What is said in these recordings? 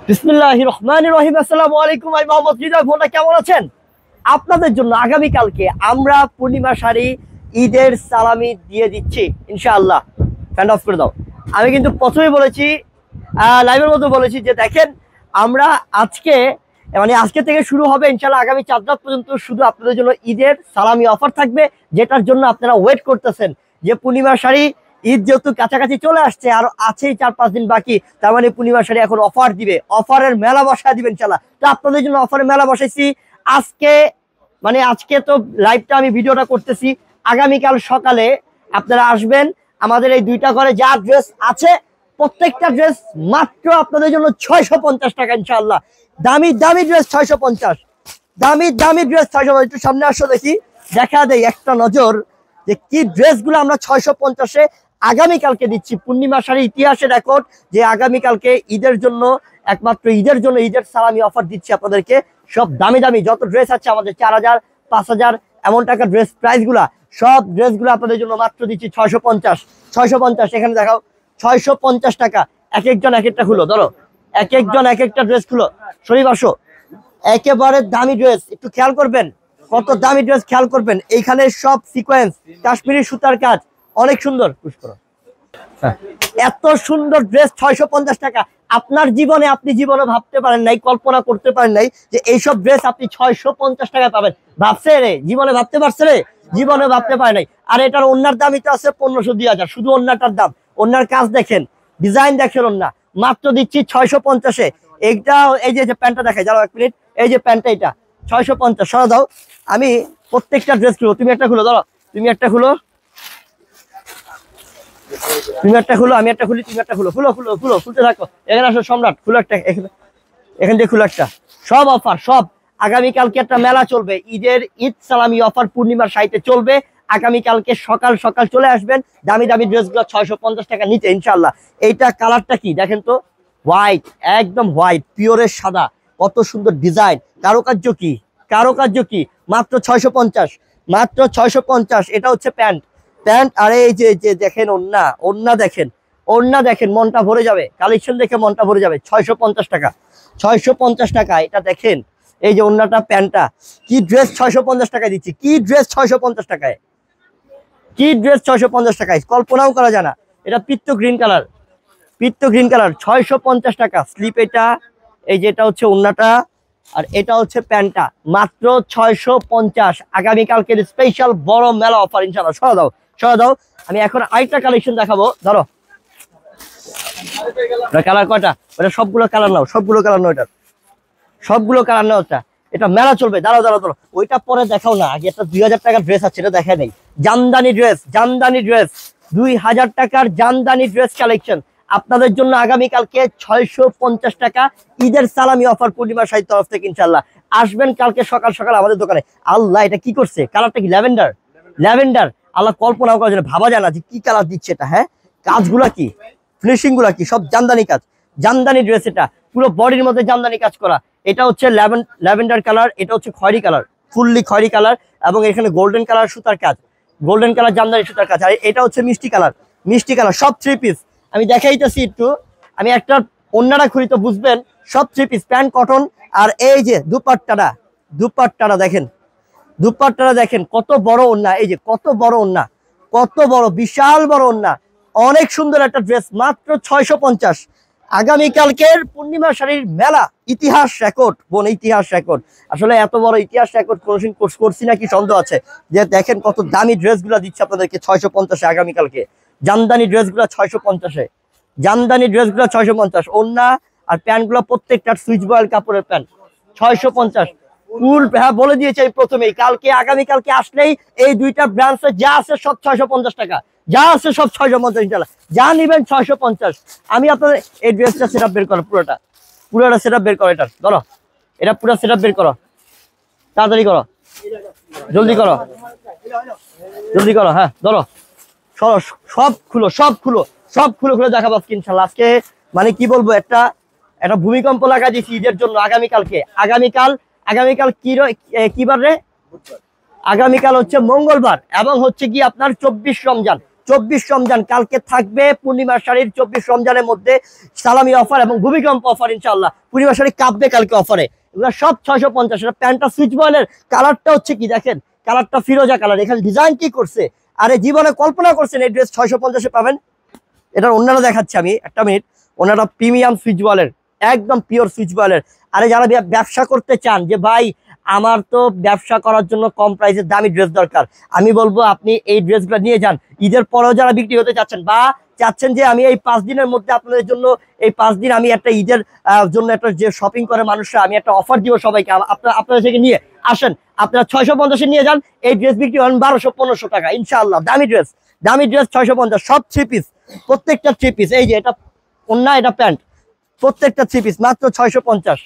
বিসমিল্লাহির রহমানির রহিম। আসসালামু আলাইকুম। আমি মোহাম্মদ হৃদয়। ভোলা কেমন আছেন? আপনাদের জন্য আগামীকালকে আমরা পূর্ণিমা শাড়ি ঈদের সালামি দিয়ে দিচ্ছি ইনশাআল্লাহ। ফ্যান অফ করে দাও। আমি কিন্তু প্রথমেই বলেছি, লাইভের মধ্যে বলেছি যে দেখেন আমরা আজকে থেকে শুরু হবে ইনশাআল্লাহ আগামী 4 রাত পর্যন্ত শুধু আপনাদের জন্য ঈদের সালামি অফার থাকবে, যেটার জন্য আপনারা ওয়েট করতেছেন। যে পূর্ণিমা শাড়ি ঈদ যেহেতু কাছাকাছি চলে আসছে, আর আছেই 4-5 দিন বাকি, তার মানে পূর্ণিমা শাড়ি এখন অফার দিবে, অফারের মেলা বসায় দিবেন ইনশাআল্লাহ। তো আপনাদের জন্য অফারের মেলা বসাইছি আজকে তো লাইভটা আমি ভিডিওটা করতেছি, আগামীকাল সকালে আপনারা আসবেন। আমাদের এই দুইটা ঘরে যা ড্রেস আছে প্রত্যেকটা ড্রেস মাত্র আপনাদের জন্য 650 টাকা ইনশাআল্লাহ। দামি দামি ড্রেস 650, দামি ড্রেস 650। একটু সামনে আসো দেখি, দেখা দেয় একটা নজর যে কি ড্রেসগুলো আমরা 650-এ আগামীকালকে দিচ্ছি। পূর্ণিমা শাড়ি ইতিহাসে রেকর্ড যে আগামীকালকে ঈদের জন্য, একমাত্র ঈদের জন্য ঈদের সালামি অফার দিচ্ছি আপনাদেরকে। সব দামি দামি যত ড্রেস আছে আমাদের 4000, 5000 এমন টাকা ড্রেস প্রাইসগুলা, সব ড্রেসগুলো আপনাদের জন্য মাত্র দিচ্ছি 650। এখানে দেখাও 650 টাকা। এক একজন এক একটা খুলো, ধরো এক একজন এক একটা ড্রেস খুলো। শরীফ আসো, একেবারে দামি ড্রেস একটু খেয়াল করবেন, কত দামি ড্রেস খেয়াল করবেন। এইখানে সব সিকোয়েন্স কাশ্মীরি সুতার কাজ, অনেক সুন্দর। এত সুন্দর ড্রেস 650 টাকা। আপনি জীবনে ভাবতে পারেন নাই, কল্পনা করতে পারেন নাই যে এইসব ড্রেস আপনি 650 টাকায় পাবেন। ভাবছে রে, জীবনে ভাবতে পারছে রে, জীবনে ভাবতে পারে নাই। আর এটার ওন্নার দামই তো আছে 1500-2000, শুধু ওন্নাটার দাম। ওন্নার কাজ দেখেন, ডিজাইন দেখেন, ওন্না মাত্র দিচ্ছি 650-এ। এইটা এই যে প্যান্টটা দেখাই, যাও এক মিনিট। এই যে প্যান্টটা, এটা 650। সরা দাও, আমি প্রত্যেকটা ড্রেস খুলো। তুমি একটা খুলো, ধরো তুমি একটা খুলো, তুমি একটা খুলো, আমি একটা খুলি, তুমি একটা খুলো। খুলতে থাকো। এখানে আসো সম্রাট, খুলো একটা, এখান থেকে খুলো একটা। সব অফার, সব আগামীকালকে একটা মেলা চলবে, ঈদ সালামি অফার পূর্ণিমার শাড়িতে চলবে। আগামীকালকে সকাল সকাল চলে আসবেন দামি দামি ড্রেসগুলো 650 টাকা নিতে ইনশাল্লাহ। এইটা কালারটা কি দেখেন তো, হোয়াইট, একদম হোয়াইট, পিওরের সাদা, কত সুন্দর ডিজাইন, কারুকার্য কি, মাত্র 650। এটা হচ্ছে প্যান্ট। আর এই যে দেখেন ওন্না দেখেন, মনটা ভরে যাবে। কালেকশন দেখে মনটা ভরে যাবে। 650 টাকা। এটা দেখেন, এই যে ওন্নাটা, প্যান্টটা, কি ড্রেস 650 টাকায় দিচ্ছি, কি ড্রেস 650 টাকায়, কি ড্রেস 650 টাকায়, কল্পনাও করা যায় না। এটা পিত্ত গ্রিন কালার 650 টাকা। স্লিপ এটা, এই যে এটা হচ্ছে ওন্নাটা, আর এটা হচ্ছে প্যান্টটা, মাত্র 650। আগামীকালকের স্পেশাল বড় মেলা অফার ইনশাআল্লাহ। সরা দাও। আমি এখন আরেকটা কালেকশন দেখাবো, ধরো কালার কয়টা, ওটা সবগুলো কালার নাও, এটা সবগুলো কালার নাও। এটা মেলা চলবে। দাঁড়াও, ওইটা পরে দেখাও না, আগে একটা 2000 টাকার ড্রেস আছে, এটা দেখা নেই। জামদানি ড্রেস 2000 টাকার জামদানি ড্রেস কালেকশন আপনাদের জন্য আগামীকালকে 650 টাকা ঈদের সালামি অফার পূর্ণিমা শাড়ির তরফ থেকে ইনশাল্লাহ। আসবেন কালকে সকাল সকাল আমাদের দোকানে। আল্লাহ, এটা কি করছে, কালারটা কি ল্যাভেন্ডার। আল্লাহ, কল্পনা করার জন্য ভাবা যায় না যে কি কালার দিচ্ছে এটা। হ্যাঁ, কাজগুলা কি, ফিনিশিং গুলা কি, সব জামদানি কাজ, জামদানি ড্রেস। এটা পুরো বডির মধ্যে জামদানি কাজ করা। এটা হচ্ছে ল্যাভেন্ডার কালার, এটা হচ্ছে খয়েরি কালার, ফুললি খয়েরি কালার, এবং এখানে গোল্ডেন কালার সুতার কাজ, গোল্ডেন কালার জামদানি সুতার কাজ। আর এটা হচ্ছে মিষ্টি কালার। সব 3 পিস আমি দেখাইতেছি একটু। আমি একটা ওন্নাটা খুলি তো বুঝবেন। সব 3 পিস, প্যান্ট কটন। আর এই যে দুপাট্টাটা দেখেন, কত বড় ওন্না, এই যে কত বড় ওন্না, কত বড়, বিশাল বড় ওন্না, অনেক সুন্দর একটা ড্রেস, মাত্র 650। আগামীকালকের পূর্ণিমা শাড়ির মেলা, ইতিহাস রেকর্ড, আসলে এত বড় ইতিহাস রেকর্ড কোনদিন করছি নাকি সন্দেহ আছে। যে দেখেন কত দামি ড্রেসগুলো দিচ্ছে আপনাদেরকে 650-এ আগামীকালকে। জামদানি ড্রেসগুলো 650-এ, 650। ওন্না আর প্যান্টগুলো প্রত্যেকটা সুইচ বয়েল কাপড়ের প্যান্ট 650 ফুল। হ্যাঁ, বলে দিয়েছি আমি প্রথমেই, আগামীকালকে আসলেই এই দুইটা ব্রাঞ্চে যা আছে সব 650 টাকা, যা আছে সব 650 ইনশাআল্লাহ। যা নিবেন 650। আমি আপনাদের এই ড্রেসটা সেটআপ বের করো, পুরোটা সেটআপ বের করো। এটা ধরো, এটা পুরো সেটআপ বের করো, তাড়াতাড়ি করো, জলদি করো। হ্যাঁ, ধরো, সব খুলো দেখাবো আজকে ইনশাআল্লাহ। আজকে মানে কি বলবো, একটা ভূমিকম্প লাগা দিয়েছি ঈদের জন্য। আগামীকাল কি বার রে, আগামীকাল হচ্ছে মঙ্গলবার, এবং হচ্ছে কি আপনার 24 রমজান। 24 রমজান কালকে থাকবে পূর্ণিমা শাড়ির 24 রমজানের মধ্যে সালামি অফার এবং ভূমিকম্প অফার ইনশাআল্লাহ। পূর্ণিমা শাড়ি কাঁপবে কালকে অফারে, এগুলো সব 650। এটা প্যান্টটা সুইচ বয়েলের, কালারটা হচ্ছে কি দেখেন, কালারটা ফিরোজা কালার, এখানে ডিজাইন কি করছে, আরে জীবনে কল্পনা করছেন এই ড্রেস 650-এ পাবেন। এটার অন্যরা দেখাচ্ছি আমি, একটা মিনিট। ওনারা প্রিমিয়াম সুইচ বয়েলের, একদম পিওর সুইচ বয়েলের। আরে যারা ব্যবসা করতে চান যে ভাই আমার তো ব্যবসা করার জন্য কম প্রাইসের দামি ড্রেস দরকার, আমি বলবো আপনি এই ড্রেসগুলো নিয়ে যান। ঈদের পরেও যারা বিক্রি হতে চাচ্ছেন বা চাচ্ছেন যে আমি এই 5 দিনের মধ্যে আপনাদের জন্য, এই 5 দিন আমি একটা ঈদের জন্য একটা যে শপিং করে মানুষরা, আমি একটা অফার দিব সবাইকে, আপনারা থেকে নিয়ে আসেন। আপনারা 650-এ নিয়ে যান, এই ড্রেস বিক্রি হন 1200-1500 টাকা ইনশাআল্লাহ। দামি ড্রেস 650, সব 3 পিস, প্রত্যেকটা 3 পিস। এই যে এটা ওন্না, এটা প্যান্ট, প্রত্যেকটা 3 পিস মাত্র 650,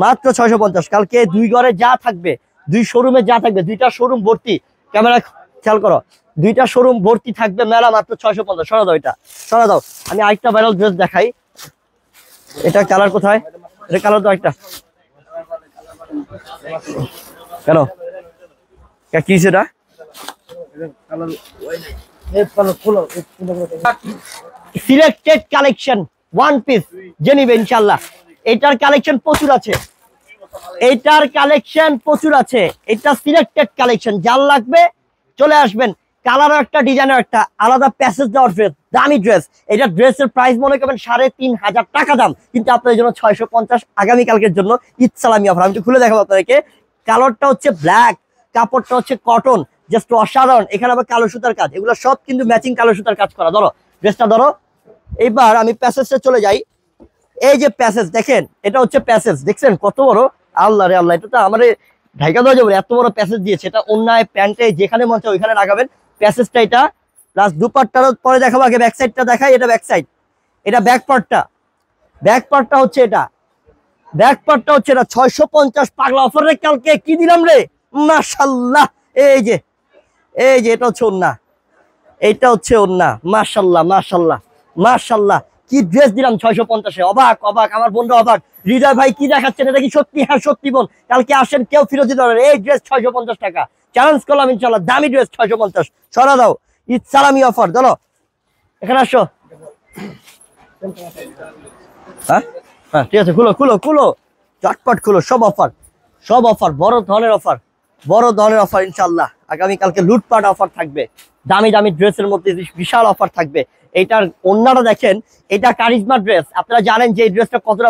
মাত্র 650। কালকে 2 ঘরে যা থাকবে, 2 শোরুমে যা থাকবে, 2টা শোরুম ভর্তি, ক্যামেরা খেয়াল করো, 2টা শোরুম ভর্তি থাকবে মেলা, মাত্র 650। সরা দাও, এটা সরা দাও। আমি আরেকটা ভাইরাল ড্রেস দেখাই, এটা কালার কোথায়, এটা কালার দাও একটা, কেন কি সেটা সিলেক্টেড কালেকশন, 1 পিস যে নিবে ইনশাআল্লাহ। এটার কালেকশন প্রচুর আছে, এইটার কালেকশন প্রচুর আছে, এটা সিলেক্টেড কালেকশন, যার লাগবে চলে আসবেন। কালারও একটা, ডিজাইনও একটা, আলাদা প্যাসেজ দেওয়ার ড্রেস, দামি ড্রেস। এটা ড্রেসের প্রাইস মনে করবেন 3500 টাকা দাম, কিন্তু আপনাদের জন্য 650 আগামীকালকের জন্য ঈদ সালামি অফার। আমি তো খুলে দেখাবো আপনাদেরকে। কালারটা হচ্ছে ব্ল্যাক, কাপড়টা হচ্ছে কটন, জাস্ট অসাধারণ। এখানে আবার কালো সুতার কাজ, এগুলো সব কিন্তু ম্যাচিং কালো সুতার কাজ করা। ধরো ড্রেসটা ধরো। এইবার আমি প্যাসেজে চলে যাই। এই যে প্যাসেজ দেখেন, এটা হচ্ছে প্যাসেজ, দেখছেন কত বড়, আল্লাহ রে আল্লাহ, এটা তো আমার ঢাকা দেওয়া যাবে, এত বড় প্যাসেজ দিয়েছে। এটা অন্যায় প্যান্টে যেখানে মন চায় ওইখানে লাগাবেন প্যাসেজটা। এটা প্লাস দুপাট্টারও পরে দেখাবো, আগে ব্যাক সাইডটা দেখাই। এটা ব্যাক সাইড, এটা ব্যাক পার্টটা, ব্যাক পার্টটা হচ্ছে এটা, ব্যাক পার্টটা হচ্ছে এটা 650। পাগলা অফার রে, কালকে কি দিলাম রে, মাশাআল্লাহ। এই যে এটা হচ্ছে ওন্না, এইটা হচ্ছে ওন্না, মাশাআল্লাহ মাশাআল্লাহ মাশাআল্লাহ। কি ড্রেস দিলাম 650-এ, অবাক অবাক আমার বোনরা অবাক। হৃদয় ভাই কি দেখাচ্ছেন, এটা কি সত্যি? হ্যাঁ সত্যি বোন, কালকে আসেন, কেউ ফিরত দিতে পারবেন। এই ড্রেস 650 টাকা, চ্যালেঞ্জ করলাম ইনশাআল্লাহ, দামি ড্রেস 650। সরা দাও, ঈদ সালামি অফার। চলো এখানে আসো। হ্যাঁ হ্যাঁ ঠিক আছে, খুলো খুলো খুলো, চটপট খুলো, সব অফার, সব অফার, বড় ধরনের অফার, বড় ধরনের অফার ইনশাআল্লাহ। আগামীকালকে লুটপাট অফার থাকবে, দামি দামি ড্রেসের মধ্যে বিশাল অফার থাকবে। এইটার অন্যরা দেখেন, এটা কারিজমা ড্রেস। আপনারা জানেন যে এই ড্রেসটা কতটা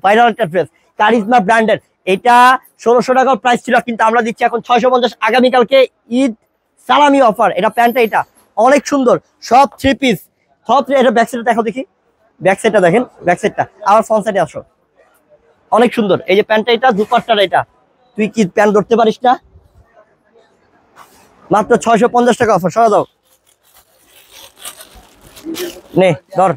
ভাইরাল একটা ড্রেস, কারিজমা ব্র্যান্ডের। এটা 1600 টাকার প্রাইস ছিল, কিন্তু আমরা দিচ্ছি এখন 650 আগামীকালকে ঈদ সালামি অফার। এটা প্যান্টটা, এটা অনেক সুন্দর, সব 3 পিস, সব। এটা ব্যাক সাইডটা দেখো দেখি, ব্যাক সাইডটা দেখেন, ব্যাক সাইডটা আবার ফ্রন্ট সাইডে আসো, অনেক সুন্দর। এই যে প্যান্টটা, এটা দুপাট্টাটা, এটা তুই কি প্যান্ট ধরতে পারিস না? মাত্র 650 টাকা অফার। সরা দাও, নে ধর।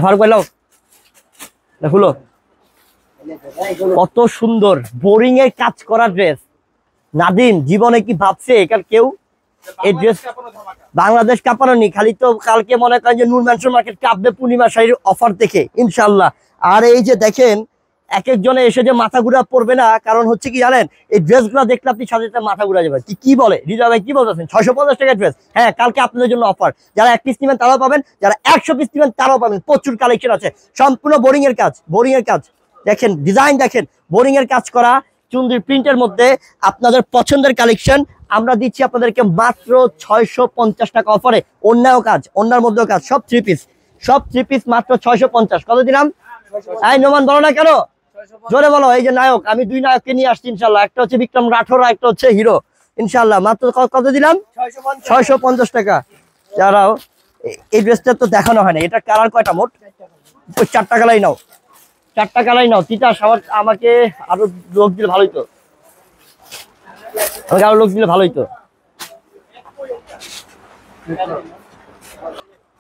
ফারুক ভাই লাও, খুলো। কত সুন্দর বোরিং এর কাজ করা ড্রেস। নাদিম জীবনে কি ভাবছে এখানে কেউ এই ড্রেস বাংলাদেশ কাঁপানো নি? খালি তো কালকে মনে করেন যে নূর ম্যানশন মার্কেট কাঁপবে পূর্ণিমা শাড়ির অফার দেখে ইনশাল্লাহ। আর এই যে দেখেন, এক একজনে এসে যে মাথা ঘুরা পড়বে না, কারণ হচ্ছে কি জানেন, এই ড্রেসগুলো দেখলে আপনি সাথে সাথে মাথা ঘুরা যাবেন। কি বলে হৃদয় ভাই, কি বলতেছেন? 650 টাকা ড্রেস। হ্যাঁ, কালকে আপনাদের জন্য অফার। যারা 1 পিস নেবেন তারাও পাবেন, যারা 100 পিস নেবেন তারাও পাবেন। প্রচুর কালেকশন আছে, সম্পূর্ণ বোরিং এর কাজ, বোরিং এর কাজ। দেখেন ডিজাইন দেখেন, বোরিং এর কাজ করা চুন্দির প্রিন্টের মধ্যে আপনাদের পছন্দের কালেকশন আমরা দিচ্ছি আপনাদেরকে মাত্র 650 টাকা অফারে। অন্যায় কাজ, অন্যার মধ্যেও কাজ, সব 3 পিস, সব 3 পিস মাত্র 650। কত দিলাম? এই নোমান বলো না কেন, জোরে বলো। এই যে নায়ক, আমি 2 নায়ককে নিয়ে আসছি ইনশাল্লাহ, একটা হচ্ছে বিক্রম রাঠোর, একটা হচ্ছে হিরো ইনশাল্লাহ। মাত্র কত দিলাম? 650 টাকা। যারাও এই ড্রেসটা তো দেখানো হয় না, এটা কালার কয়টা মোট? 4টা কালাই নাও, 4টা কালাই নাও। তিতাস আমাকে আরো লোক দিলে ভালোই তো, আমাকে আরো লোক দিলে ভালোই তো।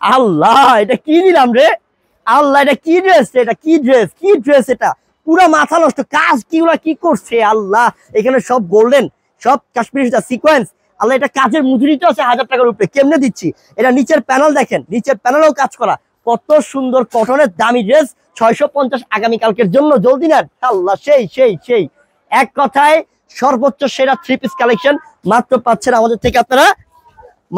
আল্লাহ, এটা কি দিলাম রে আল্লাহ, এটা কি ড্রেস? এটা কি ড্রেস, কি ড্রেস? এটা পুরো মাথা নষ্ট কাজ, কিগুলা কি করছে আল্লাহ। এখানে সব গোল্ডেন, সব কাশ্মীরি সিকোয়েন্স। আল্লাহ, এটা কাজের মজুরি তো আছে 1000 টাকার উপরে, কেমনে দিচ্ছি? এটা নিচের প্যানেল দেখেন, নিচের প্যানেলেও কাজ করা, কত সুন্দর কটনের দামি ড্রেস 650 আগামীকালকের জন্য জলদি নেন। আল্লাহ সেই সেই সেই এক কথায় সর্বোচ্চ সেরা 3 পিস কালেকশন মাত্র পাচ্ছেন আমাদের থেকে আপনারা,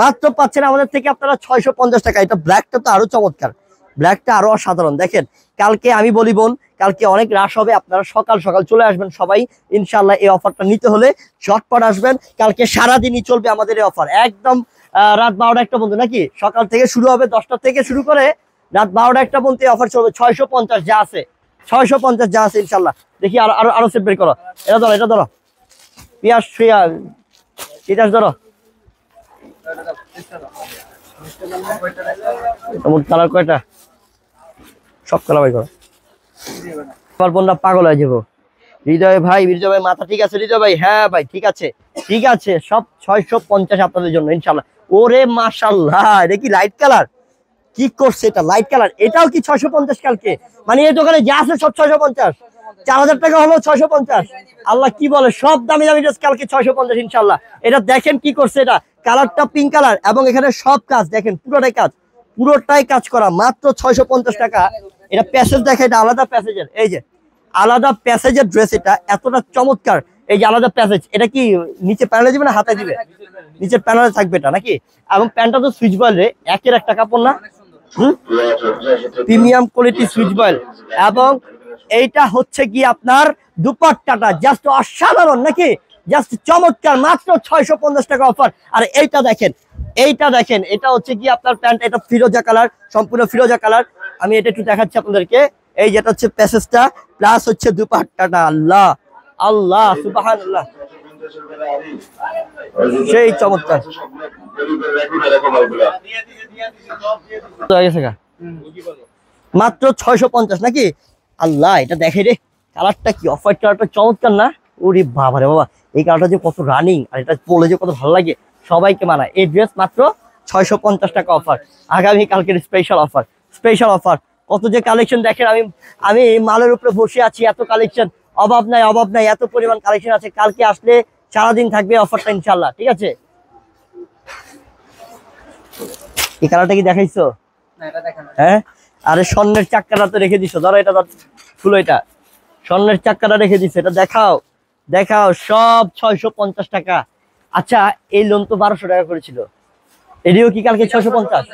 মাত্র পাচ্ছেন আমাদের থেকে আপনারা 650 টাকা। এটা ব্ল্যাকটা তো আরো চমৎকার, ব্ল্যাকটা আরো অসাধারণ। দেখেন কালকে আমি বলি বোন, কালকে অনেক রাশ হবে, আপনারা সকাল সকাল চলে আসবেন সবাই ইনশাল্লাহ। এই অফারটা নিতে হলে ঝটপট আসবেন, কালকে সারাদিনই চলবে আমাদের এই অফার, একদম রাত 12টা 1টা পর্যন্ত, নাকি সকাল থেকে শুরু হবে 10টা থেকে শুরু করে রাত 12টা 1টা পর্যন্ত অফার চলবে। 650 যা আছে, 650 যা আছে ইনশাল্লাহ। দেখি আরো আরো আরো সেট বের করো, এটা ধরো, এটা ধরো, পিয়াস এটা ধরো, কালার কয়টা, সব কালার বাই করো। আমার বোনরা পাগল হয়ে যাবো। হৃদয় ভাই, হৃদয় ভাই মাথা ঠিক আছে? হৃদয় ভাই হ্যাঁ ভাই ঠিক আছে, ঠিক আছে, সব 650 আপনাদের জন্য ইনশাল্লাহ। ওরে মাশাআল্লাহ, এটা কি লাইট কালার, কি করছে এটা লাইট কালার, এটাও কি 650 কালকে? মানে এই দোকানে যা আছে সব 650, 4000 টাকা হলো 650। আল্লাহ কি বলে, সব দামি দামি ড্রেস কালকে 650 ইনশাল্লাহ। এটা দেখেন কি করছে, এটা কালারটা পিঙ্ক কালার এবং এখানে সব কাজ দেখেন, পুরোটাই কাজ করা, মাত্র 650 টাকা। এটা প্যাসেজ দেখে, এটা আলাদা প্যাসেজের, এই যে আলাদা প্যাসেজের ড্রেস, এটা এতটা চমৎকার। এই যে আলাদা প্যাসেজ, এটা কি নিচে প্যানেলে দিবে না হাতে দিবে? নিচের প্যানেলে থাকবে এটা নাকি? এবং প্যান্টটা তো সুইচ বয়েল রে, একের একটা কাপড় না, প্রিমিয়াম কোয়ালিটি সুইচ বয়েল। এবং এইটা হচ্ছে কি আপনার দুপাট্টাটা জাস্ট অসাধারণ নাকি, জাস্ট চমৎকার, মাত্র 650 টাকা অফার। আর এইটা দেখেন, এইটা দেখেন, এটা হচ্ছে কি আপনার প্যান্ট, এটা ফিরোজা কালার, সম্পূর্ণ ফিরোজা কালার। আমি এটা একটু দেখাচ্ছি আপনাদেরকে, এই যেটা হচ্ছে প্যাসেজটা প্লাস হচ্ছে দুপাট্টাটা, আল্লাহ আল্লাহ সুবহানাল্লাহ, সেই চমৎকার। মাত্র 650 নাকি? আল্লাহ এটা দেখে রে, কালারটা কি অফ হোয়াইট কালারটা চমৎকার না? ওরে বাবা রে বাবা, এই কালারটা যে কত রানিং, আর এটা পরলে যে কত ভালো লাগে, সবাইকে মানায়। এই ড্রেস মাত্র 650 টাকা অফার, আগামী কালকের স্পেশাল অফার, স্পেশাল অফার। কত যে কালেকশন দেখেন, আমি মালের উপরে বসে আছি, এত কালেকশন, অভাব নাই অভাব নাই, এত পরিমাণ কালেকশন আছে। কালকে আসলে সারাদিন থাকবে অফারটা ইনশাল্লাহ, ঠিক আছে? এই কালারটা কি দেখাইছো? হ্যাঁ, আরে স্বর্ণের চাক্কাটা তো রেখে দিছো, ধরো এটা ফুলো, এটা স্বর্ণের চাক্কাটা রেখে দিছো, এটা দেখাও দেখাও, সব 650 টাকা। আচ্ছা এই লোন তো 1200 টাকা করেছিল, এটিও কি কালকে 650?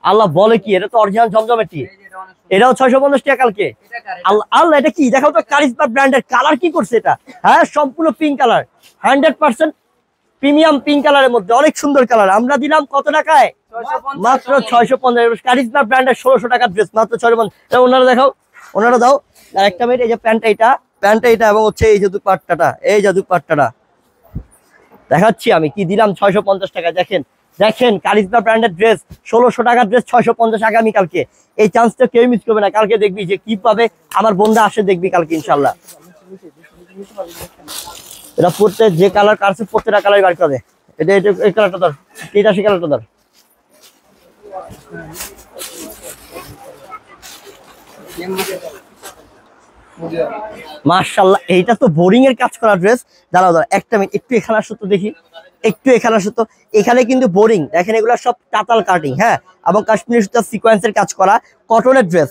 আল্লাহ বলে কি, এটা তো অরিজিনাল জমজমেটি, এটাও 650 টাকা কালকে। আল্লাহ এটা কি দেখাও তো, কারিজমা ব্র্যান্ডের কালার কি করছে এটা, হ্যাঁ সম্পূর্ণ পিঙ্ক কালার, 100% প্রিমিয়াম পিঙ্ক কালারের মধ্যে, অনেক সুন্দর কালার। আমরা দিলাম কত টাকায়? মাত্র 650। কারিজমা ব্র্যান্ডের 1600 টাকার ড্রেস মাত্র 650। ওনারা দেখাও, ওনারা দাও। আর একটা মিনিট, এই যে প্যান্টটা এটা এবং হচ্ছে এই যে দুপাট্টাটা, এই যে দুপাট্টাটা দেখাচ্ছি আমি, কি দিলাম 650 টাকা। দেখেন দেখেন, কারিজমা ব্র্যান্ডের ড্রেস 1600 টাকার ড্রেস 650 আগামী কালকে। এই চান্সটা কেউ মিস করবে না, কালকে দেখবি যে কি পাবে। আমার বন্ধু আসে দেখবি কালকে ইনশাল্লাহ। এটা পড়তে যে কালার কাটছে প্রত্যেকটা কালার বার করে, এটা এটা এই কালারটা ধর, এটা সেই কালারটা ধর। মাশাআল্লাহ, এইটা তো বোরিং এর কাজ করা ড্রেস। দাঁড়াও দাঁড়াও একটা মিনিট, একটু এখানে আসো তো দেখি, একটু এখানে আসো তো। এখানে কিন্তু বোরিং দেখেন, এগুলো সব টাতাল কাটিং, হ্যাঁ, এবং কাশ্মীরি সুতার সিকোয়েন্সের কাজ করা কটনের ড্রেস,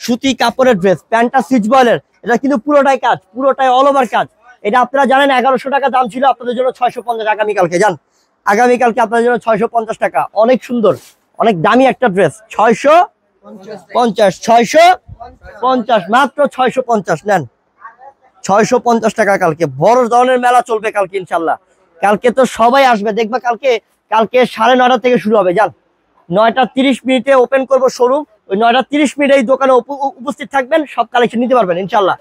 সুতি কাপড়ের ড্রেস, প্যান্টটা সুইচ বয়েলের, এটা কিন্তু পুরোটাই কাজ, পুরোটাই অল ওভার কাজ। এটা আপনারা জানেন 1100 টাকা দাম ছিল, আপনাদের জন্য 650 আগামীকালকে। যান আগামীকালকে আপনাদের জন্য 650 টাকা, অনেক সুন্দর অনেক দামি একটা ড্রেস, 650 650 মাত্র 650 নেন, 650 টাকা কালকে। বড় ধরনের মেলা চলবে কালকে ইনশাল্লাহ। কালকে তো সবাই আসবে, দেখবা কালকে 9:30 থেকে শুরু হবে। যান 9:30 ওপেন করবো শোরুম, ওই 9:30 এই দোকানে উপস্থিত থাকবেন, সব কালেকশন নিতে পারবেন ইনশাল্লাহ।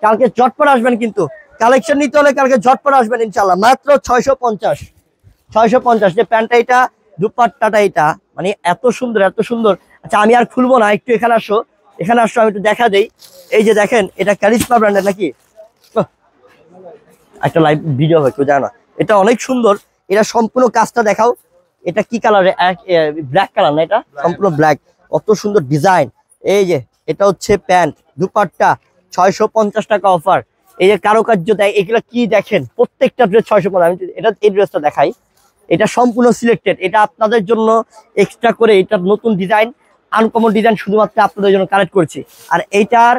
কালকে ঝটপট আসবেন, কিন্তু কালেকশন নিতে হলে কালকে ঝটপট আসবেন ইনশাল্লাহ। মাত্র 650 যে প্যান্টটা, এটা দুপাট্টাটা, এটা মানে এত সুন্দর এত সুন্দর। আচ্ছা আমি আর খুলবো না, একটু এখানে আসো, এখানে আসো, আমি একটু দেখা দেই। এই যে দেখেন, এটা কারিজমা ব্র্যান্ডের নাকি, একটা লাইভ ভিডিও হয় কেউ জানে না, এটা অনেক সুন্দর। এটা সম্পূর্ণ কাজটা দেখাও, এটা কি কালারে? ব্ল্যাক কালার না, এটা সম্পূর্ণ ব্ল্যাক, অত সুন্দর ডিজাইন। এই যে এটা হচ্ছে প্যান্ট, দুপাট্টা 650 টাকা অফার। এই যে কারুকার্য দেয়, এগুলো কি দেখেন, প্রত্যেকটা ড্রেস 650। আমি এটা এই ড্রেসটা দেখাই, এটা সম্পূর্ণ সিলেক্টেড, এটা আপনাদের জন্য এক্সট্রা করে, এটা নতুন ডিজাইন আনকমন ডিজাইন শুধুমাত্র আপনাদের জন্য কালেক্ট করছি। আর এইটার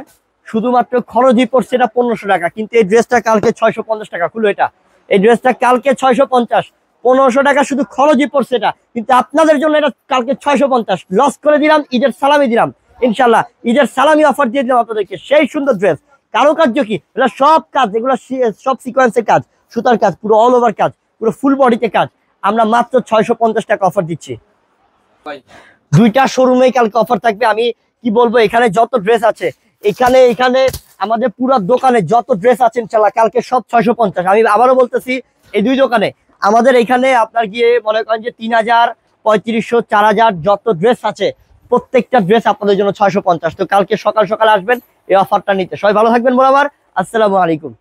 শুধুমাত্র খরচই পড়ছে এটা 1500 টাকা, কিন্তু এই ড্রেসটা কালকে 650 টাকা। খুলো এটা, এই ড্রেসটা কালকে 650, 1500 টাকা শুধু খরচই পড়ছে এটা, কিন্তু আপনাদের জন্য এটা কালকে 650 লস করে দিলাম। ঈদের সালামি দিলাম ইনশাল্লাহ, ঈদের সালামি অফার দিয়ে দিলাম আপনাদেরকে। সেই সুন্দর ড্রেস, কারুকার্য কি এটা সব কাজ, এগুলো সব সিকোয়েন্সের কাজ, সুতার কাজ, পুরো অল ওভার কাজ, পুরো ফুল বডিতে কাজ। আমরা মাত্র 650 টাকা অফার দিচ্ছি। দুইটা শোরুমেই কালকে অফার থাকবে। আমি কি বলবো, এখানে যত ড্রেস আছে, এখানে এখানে আমাদের পুরো দোকানে যত ড্রেস আছে ইনশাল্লাহ কালকে সব 650। আমি আবারও বলতেছি, এই দুই দোকানে আমাদের এখানে আপনার গিয়ে মনে করেন যে 3000, 3500, 4000 যত ড্রেস আছে প্রত্যেকটা ড্রেস আপনাদের জন্য 650। তো কালকে সকাল সকাল আসবেন এই অফারটা নিতে। সবাই ভালো থাকবেন বরাবর। আসসালামু আলাইকুম।